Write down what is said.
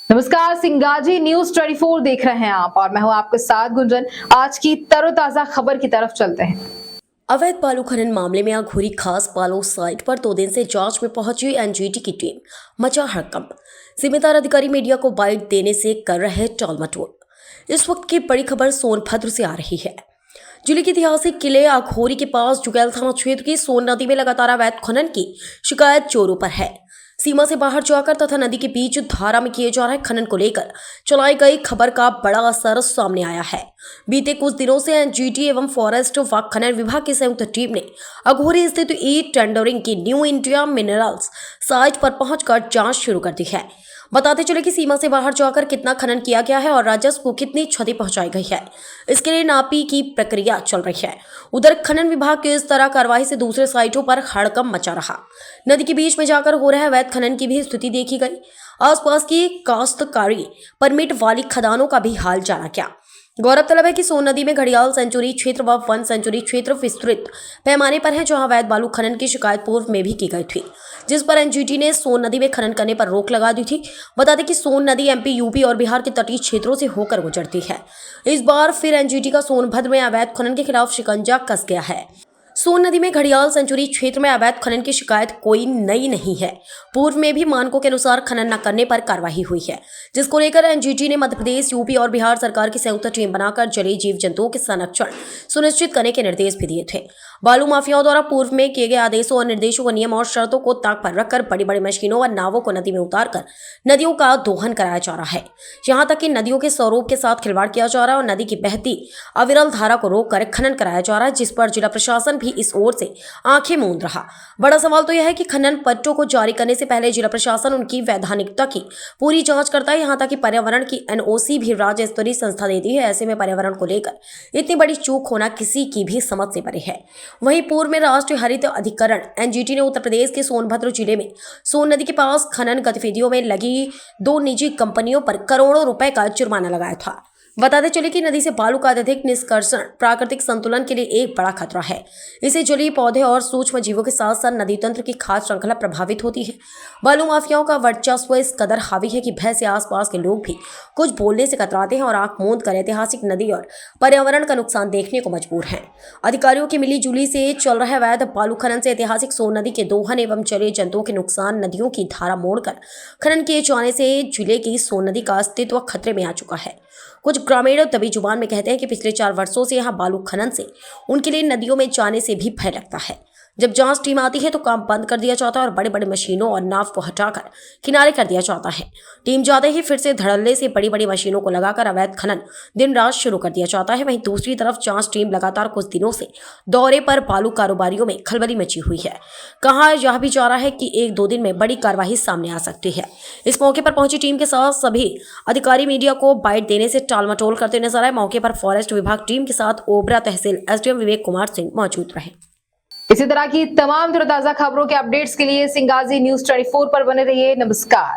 नमस्कार, सिंगाजी न्यूज 24 देख रहे हैं आप और मैं हूं आपके साथ गुंजन। आज की तरोताजा खबर की तरफ चलते हैं। अवैध बालू खनन मामले में अघोरी खास बालू साइट पर 2 दिन से जांच में पहुंची एनजीटी की टीम, मचा हड़कंप। जिम्मेदार अधिकारी मीडिया को बाइट देने से कर रहे टालमटोल। इस वक्त की बड़ी खबर सोनभद्र से आ रही है। जिले के ऐतिहासिक किले अघोरी के पास जुगैल थाना क्षेत्र की सोन नदी में लगातार अवैध खनन की शिकायत चोरों पर है। सीमा से बाहर जाकर तथा नदी के बीच धारा में किए जा रहे खनन को लेकर चलाई गई खबर का बड़ा असर सामने आया है। बीते कुछ दिनों से एनजीटी एवं फॉरेस्ट व खनन विभाग की संयुक्त टीम ने अघोरी स्थित ई टेंडरिंग की न्यू इंडिया मिनरल्स साइट पर पहुंचकर जांच शुरू कर दी है। बताते चले कि सीमा से बाहर जाकर कितना खनन किया गया है और राजस्व को कितनी क्षति पहुंचाई गई है, इसके लिए नापी की प्रक्रिया चल रही है। उधर खनन विभाग की इस तरह कार्रवाई से दूसरे साइटों पर हड़कंप मचा रहा। नदी के बीच में जाकर हो रहे अवैध खनन की भी स्थिति देखी गई। आसपास की काश्तकारी परमिट वाली खदानों का भी हाल जाना गया। गौरतलब है कि सोन नदी में घड़ियाल सेंचुरी क्षेत्र व वन सेंचुरी क्षेत्र विस्तृत पैमाने पर है, जहां अवैध बालू खनन की शिकायत पूर्व में भी की गई थी, जिस पर एनजीटी ने सोन नदी में खनन करने पर रोक लगा दी थी। बता दें कि सोन नदी एमपी, यूपी और बिहार के तटीय क्षेत्रों से होकर गुजरती है। इस बार फिर एनजीटी का सोनभद्र में अवैध खनन के खिलाफ शिकंजा कस गया है। सोन नदी में घड़ियाल सेंचुरी क्षेत्र में अवैध खनन की शिकायत कोई नई नहीं है। पूर्व में भी मानकों के अनुसार खनन न करने पर कार्रवाई हुई है, जिसको लेकर एनजीटी ने मध्य प्रदेश, यूपी और बिहार सरकार की संयुक्त टीम बनाकर जलीय जीव जंतुओं के संरक्षण सुनिश्चित करने के निर्देश भी दिए थे। बालू माफियाओं द्वारा पूर्व में किए गए आदेशों और निर्देशों को, नियम और शर्तों को ताक पर रखकर बड़ी बड़ी मशीनों और नावों को नदी में उतारकर नदियों का दोहन कराया जा रहा है। यहाँ तक कि नदियों के स्वरूप के साथ खिलवाड़ किया जा रहा है और नदी की बहती अविरल धारा को रोककर खनन कराया जा रहा है, जिस पर जिला प्रशासन भी इस ओर से आंखें मूंद रहा। बड़ा सवाल तो यह है कि खनन पट्टों को जारी करने से पहले जिला प्रशासन उनकी वैधानिकता की पूरी जांच करता है। यहाँ तक कि पर्यावरण की एनओसी भी राज्य स्तरीय संस्था देती है। ऐसे में पर्यावरण को लेकर इतनी बड़ी चूक होना किसी की भी समझ से परे है। वहीं पूर्व में राष्ट्रीय हरित अधिकरण एनजीटी ने उत्तर प्रदेश के सोनभद्र जिले में सोन नदी के पास खनन गतिविधियों में लगी 2 निजी कंपनियों पर करोड़ों रुपए का जुर्माना लगाया था। बताते चले कि नदी से बालू का अत्यधिक निष्कर्षण प्राकृतिक संतुलन के लिए एक बड़ा खतरा है। इससे जलीय पौधे और सूक्ष्म जीवों के साथ साथ नदी तंत्र की खाद्य श्रृंखला प्रभावित होती है। बालू माफियाओं का वर्चस्व इस कदर हावी है कि भय से आसपास के लोग भी कुछ बोलने से कतराते हैं और आंख मूंद कर ऐतिहासिक नदी और पर्यावरण का नुकसान देखने को मजबूर हैं। अधिकारियों की मिली जुली से चल रहे अवैध बालू खनन से ऐतिहासिक सोन नदी के दोहन एवं जलीय जंतुओं के नुकसान, नदियों की धारा मोड़कर खनन किए जाने से जिले की सोन नदी का अस्तित्व खतरे में आ चुका है। कुछ ग्रामीण तभी जुबान में कहते हैं कि पिछले 4 वर्षों से यहाँ बालू खनन से उनके लिए नदियों में जाने से भी भय लगता है। जब जांच टीम आती है तो काम बंद कर दिया जाता है और बड़े बड़े मशीनों और नाव को हटाकर किनारे कर दिया जाता है। टीम जाते ही फिर से धड़ल्ले से बड़ी बड़ी मशीनों को लगाकर अवैध खनन दिन रात शुरू कर दिया जाता है। वहीं दूसरी तरफ जांच टीम लगातार कुछ दिनों से दौरे पर बालू कारोबारियों में खलबली मची हुई है। कहा यह भी जा रहा है कि 1-2 दिन में बड़ी कार्रवाई सामने आ सकती है। इस मौके पर पहुंची टीम के साथ सभी अधिकारी मीडिया को बाइट देने से टालमटोल करते नजर आए। मौके पर फॉरेस्ट विभाग टीम के साथ ओबरा तहसील एसडीएम विवेक कुमार सिंह मौजूद रहे। इसी तरह की तमाम तरोताजा खबरों के अपडेट्स के लिए सिंगाजी न्यूज 24 पर बने रहिए। नमस्कार।